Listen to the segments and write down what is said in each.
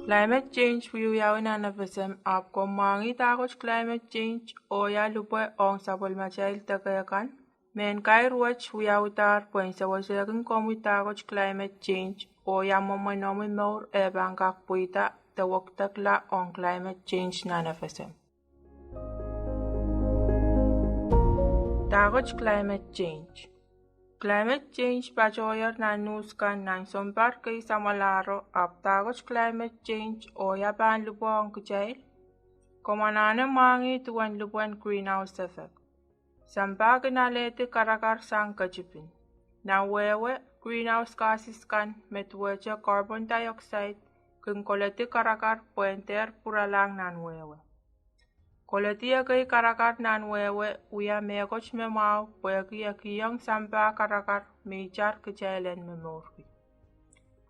Climate change huyuyaw na nafasem आपको मांगी ताकुच climate change oya lupa ong sabol machail takayakan men kai ruach huyawtar puensa wasakin komu takuch climate change oya momanomi mor ebangak puita tawaktak la on climate change na nafasem takuch climate change Climate change pachoyer na news kan nan sombar kay samalaro aptagoch climate change o yaban lubuan kujail. Komanane mangi tuan lubuan greenhouse effect. Sambag na lete karakar sang kajipin. Na wewe greenhouse gases kan metweche carbon dioxide kung koleti karakar puenter puralang nan wewe. Koletia kay karakar nan wewe uya megoch memau puegi akiyang samba karakar meijar kejailen memorgi.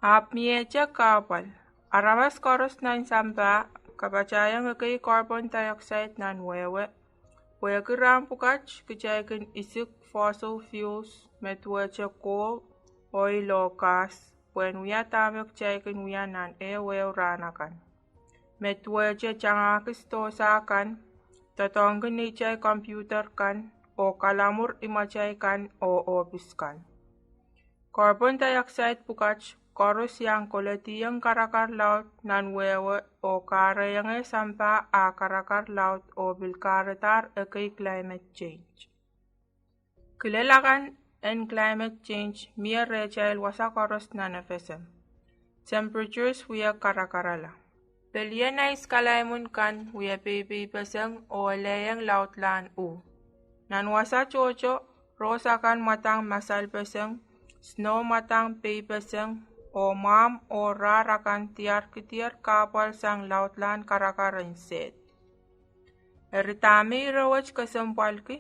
Ap mieja kapal arawas koros nan samba kabachayang kay carbon dioxide nan wewe puegi rampukach kejaikin isik fossil fuels metweche coal oil o gas puen uya tamek jaikin uya nan ewe ranakan. Metweche changakis tosa kan tatongin ni chay computer kan o kalamur imachay kan o office kan. Carbon dioxide pukach koros yang koletiyang karakar laut nan wewe o karayang sampa a karakar laut o bilkaratar ekay climate change. Kilelakan en climate change miya rechail wasa koros na nafesem. Temperatures huya karakarala. Beliana iskalaimun kan huya baby beseng o layang lautlan u. Nan wasa chocho rosa kan matang masal beseng, snow matang pay beseng o mam o rara kan tiar kitiar kapal sang lautlan karakaran set. Eritami rawach kasempalki.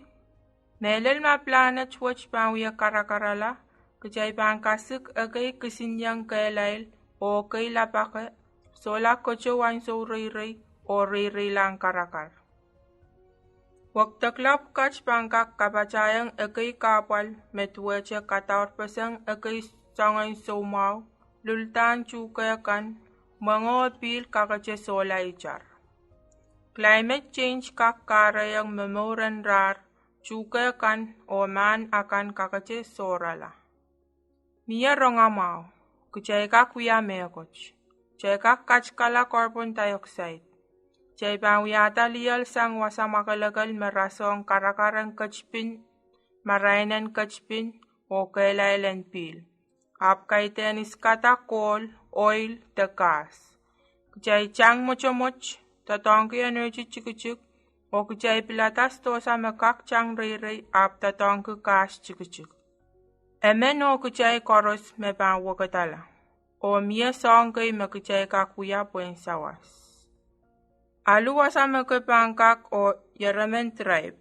Melel ma planet wach pan huya karakarala, kajay pan kasik agay kisinyang kailail o kay lapake. Sola kocho wan so rei o rei lang karakar. Waktaklap kach pangkak kapachayang ekay kapal metweche kataur peseng ekay sangay so mau lultan chukayakan mango pil kakache sola ichar. Climate change kak karayang memoran rar chukayakan o man akan kakache sorala. Mia ronga mau kuchay kakuya mekoch. Chay kachkala carbon dioxide. Chay bangwiyata liyal sang wasa makalagal marasong karakaran kachpin, marainan kachpin o kailailan pil. Ap kaiten iskata coal, oil, the gas. Chay chang mochomoch, tatongki energy chikuchik, o chay pilatas tosa makak chang rei ap tatongki gas chikuchik. Emen o chay koros me bangwakatala. O mia song kay makichay kakuya puen sawas. Aluwasa makipangkak o Yaramen tribe.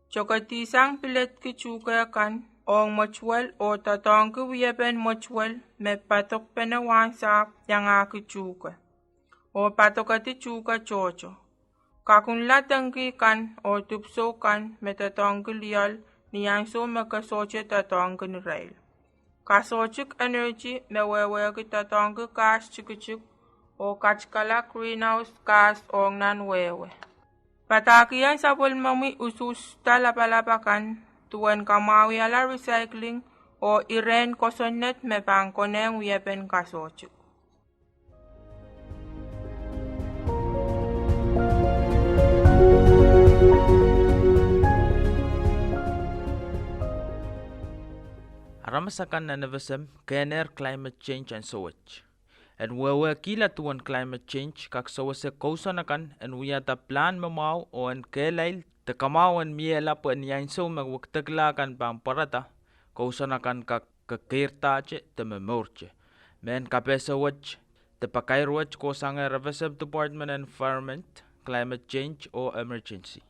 Chokatisang pilet kichukaya kan o mochwel o tatong kiwiyeben mochwel me patok penawan sa yanga kichuka. O patokati chuka chocho. Kakunlatangki kan o tupso kan me tatong kiliyal niyang so makasoche tatong kinirail. Kasochik energy mewewe kitatongki gas chikichik o kachkala greenhouse gas ong nan wewe. Patakiyan sa pulmami usus talapalapakan tuwan kamawi ala recycling o iren kosonet me bangkoneng uyeben kasochik. Aramasakan na navasem kener climate change and sewage. And wewe kila tuan climate change kak sewase kausanakan and uyata plan mamau o en kelail te kamau en miela po en yainso magwaktaglakan pang parata kausanakan kak kakirtache te memorche. Men kapesa wach te pakairwach ko sanga Ravasem Department Environment Climate Change o Emergency.